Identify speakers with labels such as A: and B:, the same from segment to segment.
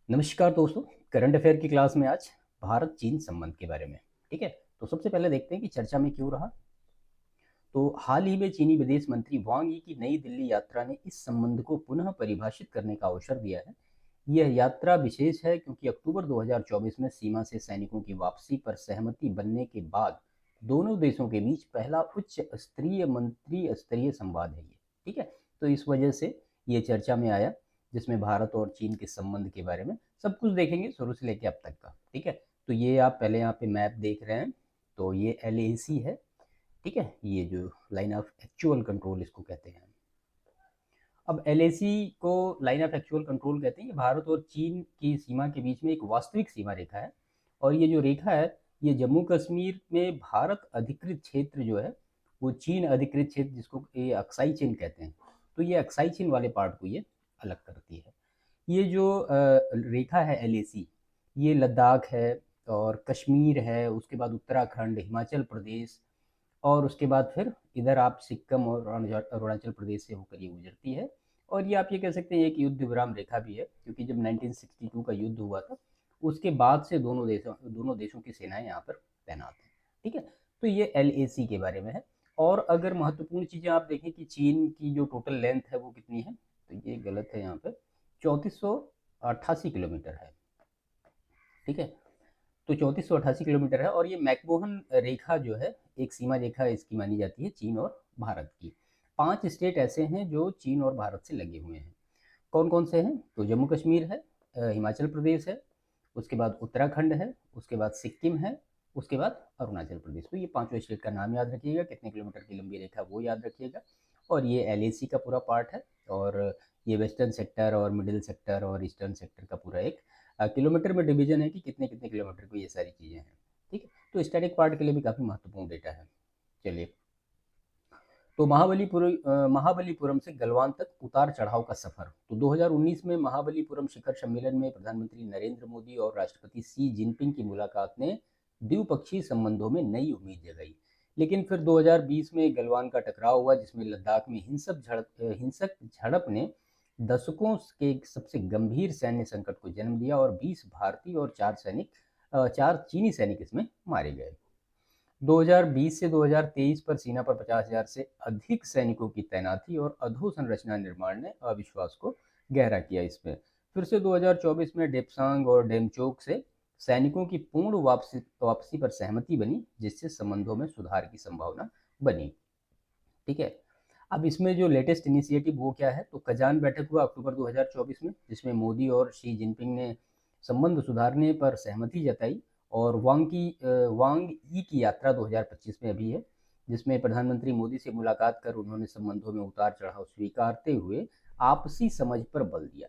A: नमस्कार दोस्तों। Current affair की क्लास में आज भारत चीन संबंध के बारे में। ठीक है, तो सबसे पहले देखते हैं कि चर्चा में क्यों रहा। तो हाल ही में चीनी विदेश मंत्री वांग यी की नई दिल्ली यात्रा ने इस संबंध को पुनः परिभाषित करने का अवसर दिया है। यह यात्रा विशेष है क्योंकि अक्टूबर 2024 में सीमा से सैनिकों की वापसी पर सहमति बनने के बाद दोनों देशों के बीच पहला उच्च स्तरीय मंत्री स्तरीय संवाद है ये। ठीक है, तो इस वजह से ये चर्चा में आया, जिसमें भारत और चीन के संबंध के बारे में सब कुछ देखेंगे शुरू से लेकर अब तक का। ठीक है, तो ये आप पहले यहाँ पे मैप देख रहे हैं, तो ये LAC है। ठीक है, ये जो लाइन ऑफ एक्चुअल कंट्रोल इसको कहते हैं। अब LAC को लाइन ऑफ एक्चुअल कंट्रोल कहते हैं। ये भारत और चीन की सीमा के बीच में एक वास्तविक सीमा रेखा है, और ये जो रेखा है ये जम्मू कश्मीर में भारत अधिकृत क्षेत्र जो है वो चीन अधिकृत क्षेत्र, जिसको ये अक्साई चीन कहते हैं, तो ये अक्साई चीन वाले पार्ट को ये अलग करती है। ये जो रेखा है LAC, ये लद्दाख है और कश्मीर है, उसके बाद उत्तराखंड, हिमाचल प्रदेश, और उसके बाद फिर इधर आप सिक्किम और अरुणाचल प्रदेश से होकर ये गुजरती है। और ये आप ये कह सकते हैं एक युद्ध विराम रेखा भी है, क्योंकि जब 1962 का युद्ध हुआ था उसके बाद से दोनों देशों की सेनाएं यहाँ पर तैनात हैं। ठीक है, तो ये LAC के बारे में है। और अगर महत्वपूर्ण चीज़ें आप देखें कि चीन की जो टोटल लेंथ है वो कितनी है, तो ये गलत है, यहाँ पर 3488 किलोमीटर है। ठीक है, तो 3488 किलोमीटर है, और ये मैकमोहन रेखा जो है एक सीमा रेखा इसकी मानी जाती है चीन और भारत की। 5 स्टेट ऐसे हैं जो चीन और भारत से लगे हुए हैं। कौन कौन से हैं, तो जम्मू कश्मीर है, हिमाचल प्रदेश है, उसके बाद उत्तराखंड है, उसके बाद सिक्किम है, उसके बाद अरुणाचल प्रदेश। तो ये पांचों स्टेट का नाम याद रखिएगा, कितने किलोमीटर की लंबी रेखा वो याद रखिएगा। और ये LAC का पूरा पार्ट है, और ये वेस्टर्न सेक्टर और मिडिल सेक्टर और ईस्टर्न सेक्टर का पूरा एक किलोमीटर में डिवीजन है कि कितने कितने किलोमीटर को ये सारी चीज़ें हैं। ठीक है, तो स्टैटिक पार्ट के लिए भी काफ़ी महत्वपूर्ण डेटा है। चलिए, तो महाबलीपुरम से गलवान तक उतार चढ़ाव का सफर। तो 2019 में महाबलीपुरम शिखर सम्मेलन में प्रधानमंत्री नरेंद्र मोदी और राष्ट्रपति सी जिनपिंग की मुलाकात ने द्विपक्षीय संबंधों में नई उम्मीद जगाई। लेकिन फिर 2020 में गलवान का टकराव हुआ, जिसमें लद्दाख में हिंसक झड़प ने दशकों के सबसे गंभीर सैन्य संकट को जन्म दिया, और 20 भारतीय और 4 चीनी सैनिक इसमें मारे गए। 2020 से 2023 पर सीमा पर 50,000 से अधिक सैनिकों की तैनाती और अधोसंरचना निर्माण ने अविश्वास को गहरा किया। इसमें फिर से 2024 में डेपसांग और डेमचोक से सैनिकों की पूर्ण वापसी पर सहमति बनी, जिससे संबंधों में सुधार की संभावना बनी। ठीक है, अब इसमें जो लेटेस्ट इनिशिएटिव वो क्या है, तो कजान बैठक हुआ अक्टूबर 2024 में, जिसमें मोदी और शी जिनपिंग ने संबंध सुधारने पर सहमति जताई। और वांग ई की यात्रा 2025 में अभी है, जिसमें प्रधानमंत्री मोदी से मुलाकात कर उन्होंने संबंधों में उतार चढ़ाव स्वीकारते हुए आपसी समझ पर बल दिया।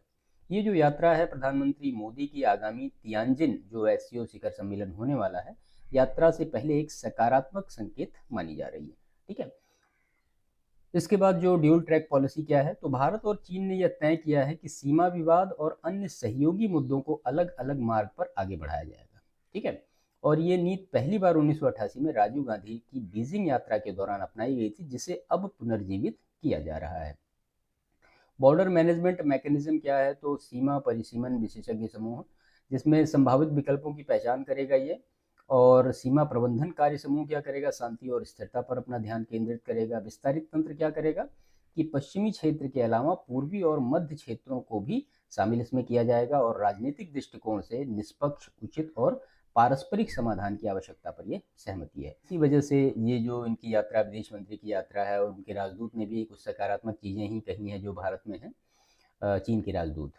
A: ये जो यात्रा है प्रधानमंत्री मोदी की आगामी तियानजिन जो SCO शिखर सम्मेलन होने वाला है, यात्रा से पहले एक सकारात्मक संकेत मानी जा रही है। ठीक है, इसके बाद जो ड्यूल ट्रैक पॉलिसी क्या है, तो भारत और चीन ने यह तय किया है कि सीमा विवाद और अन्य सहयोगी मुद्दों को अलग अलग मार्ग पर आगे बढ़ाया जाएगा। ठीक है, और ये नीति पहली बार 1988 में राजीव गांधी की बीजिंग यात्रा के दौरान अपनाई गई थी, जिसे अब पुनर्जीवित किया जा रहा है। बॉर्डर मैनेजमेंट मैकेनिज्म क्या है, तो सीमा परिसीमन विशेषज्ञ समूह, जिसमें संभावित विकल्पों की पहचान करेगा ये। और सीमा प्रबंधन कार्य समूह क्या करेगा, शांति और स्थिरता पर अपना ध्यान केंद्रित करेगा। विस्तारित तंत्र क्या करेगा कि पश्चिमी क्षेत्र के अलावा पूर्वी और मध्य क्षेत्रों को भी शामिल इसमें किया जाएगा, और राजनीतिक दृष्टिकोण से निष्पक्ष, उचित और पारस्परिक समाधान की आवश्यकता पर यह सहमति है। इसी वजह से ये जो इनकी यात्रा विदेश मंत्री की यात्रा है, और उनके राजदूत ने भी कुछ सकारात्मक चीज़ें ही कही हैं जो भारत में है, चीन के राजदूत।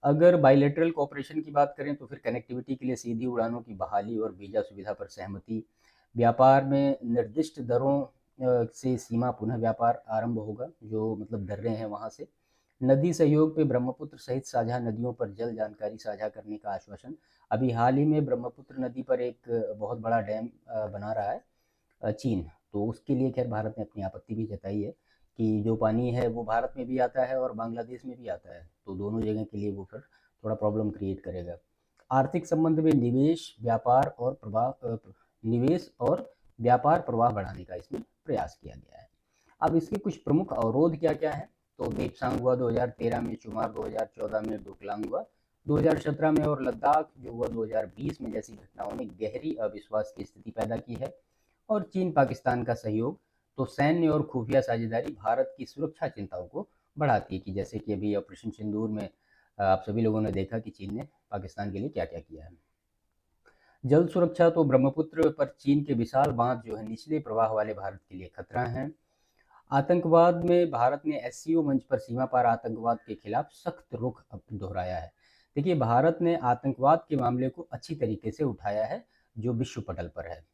A: अगर बायलैटरल कोऑपरेशन की बात करें, तो फिर कनेक्टिविटी के लिए सीधी उड़ानों की बहाली और वीज़ा सुविधा पर सहमति। व्यापार में निर्दिष्ट दरों से सीमा पुनः व्यापार आरंभ होगा, जो मतलब दर्रे हैं वहाँ से। नदी सहयोग पे ब्रह्मपुत्र सहित साझा नदियों पर जल जानकारी साझा करने का आश्वासन। अभी हाल ही में ब्रह्मपुत्र नदी पर एक बहुत बड़ा डैम बना रहा है चीन, तो उसके लिए खैर भारत ने अपनी आपत्ति भी जताई है कि जो पानी है वो भारत में भी आता है और बांग्लादेश में भी आता है, तो दोनों जगह के लिए वो फिर थोड़ा प्रॉब्लम क्रिएट करेगा। आर्थिक संबंध में निवेश और व्यापार प्रवाह बढ़ाने का इसमें प्रयास किया गया है। अब इसके कुछ प्रमुख अवरोध क्या क्या है, तो देपसांग हुआ 2013 में, चुमार 2014 में, डोकलाम हुआ 2017 में और लद्दाख जो हुआ 2020 में जैसी घटनाओं ने गहरी अविश्वास की स्थिति पैदा की है। और चीन पाकिस्तान का सहयोग, तो सैन्य और खुफिया साझेदारी भारत की सुरक्षा चिंताओं को बढ़ाती है, कि जैसे कि अभी ऑपरेशन सिंदूर में आप सभी लोगों ने देखा कि चीन ने पाकिस्तान के लिए क्या क्या किया है। जल सुरक्षा, तो ब्रह्मपुत्र पर चीन के विशाल बांध जो है निचले प्रवाह वाले भारत के लिए खतरा है। आतंकवाद में भारत ने एससीओ मंच पर सीमा पार आतंकवाद के खिलाफ सख्त रुख दोहराया है। देखिए, भारत ने आतंकवाद के मामले को अच्छी तरीके से उठाया है जो विश्व पटल पर है।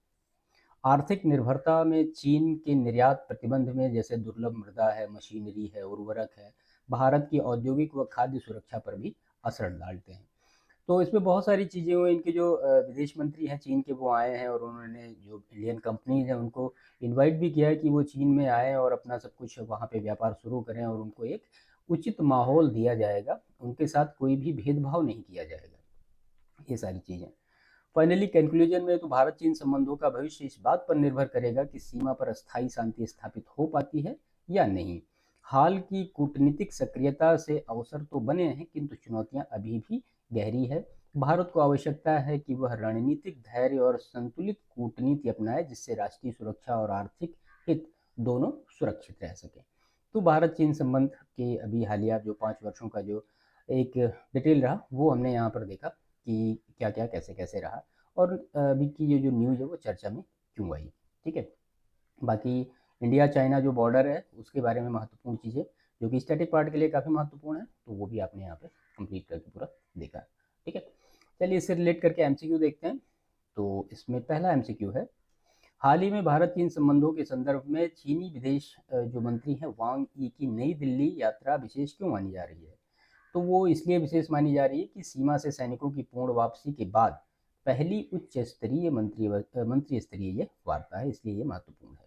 A: आर्थिक निर्भरता में चीन के निर्यात प्रतिबंध में जैसे दुर्लभ मृदा है, मशीनरी है, उर्वरक है, भारत की औद्योगिक व खाद्य सुरक्षा पर भी असर डालते हैं। तो इसमें बहुत सारी चीज़ें हुई। इनके जो विदेश मंत्री हैं चीन के, वो आए हैं और उन्होंने जो इंडियन कंपनीज हैं उनको इनवाइट भी किया है कि वो चीन में आए और अपना सब कुछ वहाँ पे व्यापार शुरू करें, और उनको एक उचित माहौल दिया जाएगा, उनके साथ कोई भी भेदभाव नहीं किया जाएगा, ये सारी चीज़ें। फाइनली कंक्लूजन में, तो भारत चीन संबंधों का भविष्य इस बात पर निर्भर करेगा कि सीमा पर अस्थायी शांति स्थापित हो पाती है या नहीं। हाल की कूटनीतिक सक्रियता से अवसर तो बने हैं, किंतु चुनौतियां अभी भी गहरी है। भारत को आवश्यकता है कि वह रणनीतिक धैर्य और संतुलित कूटनीति अपनाए, जिससे राष्ट्रीय सुरक्षा और आर्थिक हित दोनों सुरक्षित रह सके। तो भारत चीन संबंध के अभी हालिया जो 5 वर्षों का जो एक डिटेल रहा, वो हमने यहाँ पर देखा कि क्या क्या कैसे कैसे रहा, और अभी की ये जो न्यूज़ है वो चर्चा में क्यों आई। ठीक है, बाकी इंडिया चाइना जो बॉर्डर है उसके बारे में महत्वपूर्ण चीज़ें जो कि स्टैटिक पार्ट के लिए काफ़ी महत्वपूर्ण है, तो वो भी आपने यहाँ पे कंप्लीट करके पूरा देखा। ठीक है, चलिए इससे रिलेट करके एमसीक्यू देखते हैं। तो इसमें पहला एमसीक्यू है, हाल ही में भारत चीन संबंधों के संदर्भ में चीनी विदेश जो मंत्री हैं वांग यी की नई दिल्ली यात्रा विशेष क्यों मानी जा रही है? तो वो इसलिए विशेष मानी जा रही है कि सीमा से सैनिकों की पूर्ण वापसी के बाद पहली उच्च स्तरीय मंत्री स्तरीय ये वार्ता है, इसलिए ये महत्वपूर्ण है।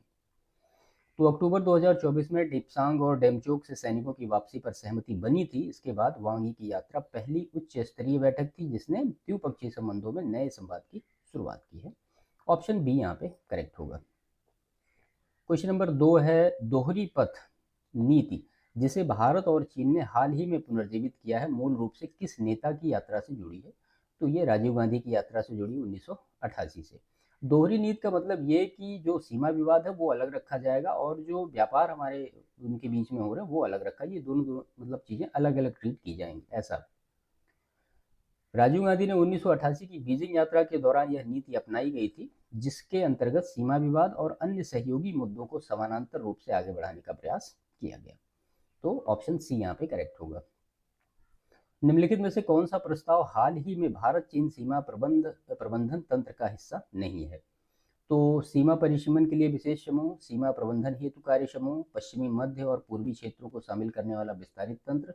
A: तो अक्टूबर 2024 में डिप्सांग और डेमचोक से सैनिकों की वापसी पर सहमति बनी थी। इसके बाद वांग यी की यात्रा पहली उच्च स्तरीय बैठक थी जिसने द्विपक्षीय संबंधों में नए संवाद की शुरुआत की है। ऑप्शन बी यहाँ पे करेक्ट होगा। क्वेश्चन नंबर 2 है, दोहरी पथ नीति जिसे भारत और चीन ने हाल ही में पुनर्जीवित किया है मूल रूप से किस नेता की यात्रा से जुड़ी है? तो ये राजीव गांधी की यात्रा से जुड़ी 1988 से। दोहरी नीति का मतलब ये कि जो सीमा विवाद है वो अलग रखा जाएगा और जो व्यापार हमारे उनके बीच में हो रहा है वो अलग रखा, ये दोनों मतलब चीज़ें अलग अलग ट्रीट की जाएंगी, ऐसा। राजीव गांधी ने 1988 की बीजिंग यात्रा के दौरान यह नीति अपनाई गई थी, जिसके अंतर्गत सीमा विवाद और अन्य सहयोगी मुद्दों को समानांतर रूप से आगे बढ़ाने का प्रयास किया गया। तो ऑप्शन सी यहाँ पे करेक्ट होगा। निम्नलिखित में से कौन सा प्रस्ताव हाल ही में भारत चीन सीमा प्रबंधन तंत्र का हिस्सा नहीं है? तो सीमा परिसीमन के लिए विशेष समूह, सीमा प्रबंधन हेतु कार्य समूह, पश्चिमी मध्य और पूर्वी क्षेत्रों को शामिल करने वाला विस्तारित तंत्र,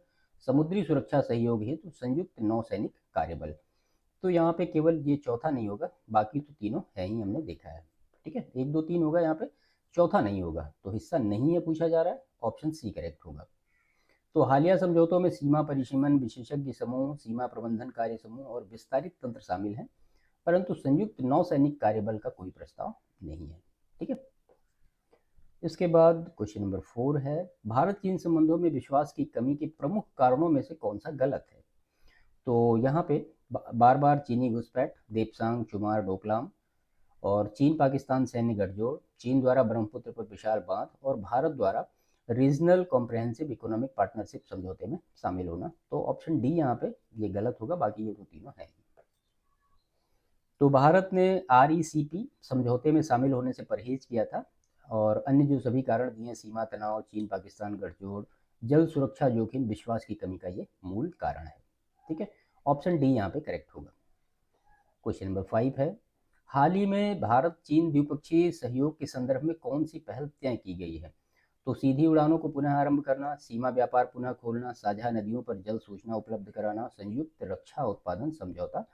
A: समुद्री सुरक्षा सहयोग हेतु संयुक्त नौसैनिक कार्यबल। तो यहाँ पे केवल ये चौथा नहीं होगा, बाकी तो तीनों है ही, हमने देखा है। ठीक है, 1 2 3 होगा, यहाँ पे चौथा नहीं होगा, तो हिस्सा नहीं है पूछा जा रहा है, ऑप्शन सी करेक्ट होगा। तो हालिया समझौतों में सीमा परिसीमन विशेषज्ञ समूह, सीमा प्रबंधन कार्य समूह और विस्तारित तंत्र शामिल हैं, परंतु संयुक्त नौसैनिक कार्यबल का कोई प्रस्ताव नहीं है। ठीक है, इसके बाद क्वेश्चन नंबर 4 है, भारत चीन संबंधों में विश्वास की कमी के प्रमुख कारणों में से कौन सा गलत है? तो यहाँ पे बार बार चीनी घुसपैठ, देपसांग चुमार डोकलाम, और चीन पाकिस्तान सैन्य गठजोड़, चीन द्वारा ब्रह्मपुत्र पर विशाल बांध, और भारत द्वारा रीजनल कॉम्प्रहेंसिव इकोनॉमिक पार्टनरशिप समझौते में शामिल होना। तो ऑप्शन डी यहाँ पे ये गलत होगा, बाकी ये तो तीनों है। तो भारत ने RECP समझौते में शामिल होने से परहेज किया था, और अन्य जो सभी कारण दिए, सीमा तनाव, चीन पाकिस्तान गठजोड़, जल सुरक्षा जोखिम, विश्वास की कमी का ये मूल कारण है। ठीक है, ऑप्शन डी यहाँ पे करेक्ट होगा। क्वेश्चन नंबर 5 है, हाल ही में भारत चीन द्विपक्षीय सहयोग के संदर्भ में कौन सी पहल तय की गई है? तो सीधी उड़ानों को पुनः आरंभ करना, सीमा व्यापार पुनः खोलना, साझा नदियों पर जल सूचना उपलब्ध कराना, संयुक्त रक्षा उत्पादन समझौता।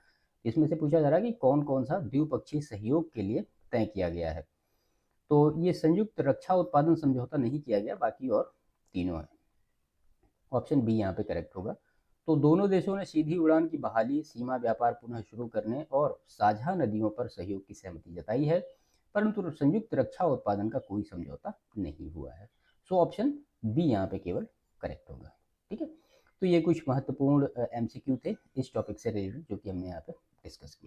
A: इसमें से पूछा जा रहा है कि कौन कौन सा द्विपक्षीय सहयोग के लिए तय किया गया है? तो ये संयुक्त रक्षा उत्पादन समझौता नहीं किया गया, बाकी और तीनों है। ऑप्शन बी यहाँ पे करेक्ट होगा। तो दोनों देशों ने सीधी उड़ान की बहाली, सीमा व्यापार पुनः शुरू करने और साझा नदियों पर सहयोग की सहमति जताई है, परंतु संयुक्त रक्षा उत्पादन का कोई समझौता नहीं हुआ है। सो ऑप्शन बी यहाँ पे केवल करेक्ट होगा। ठीक है, तो ये कुछ महत्वपूर्ण MCQ थे इस टॉपिक से रिलेटेड जो कि हमने यहाँ पे डिस्कस किया।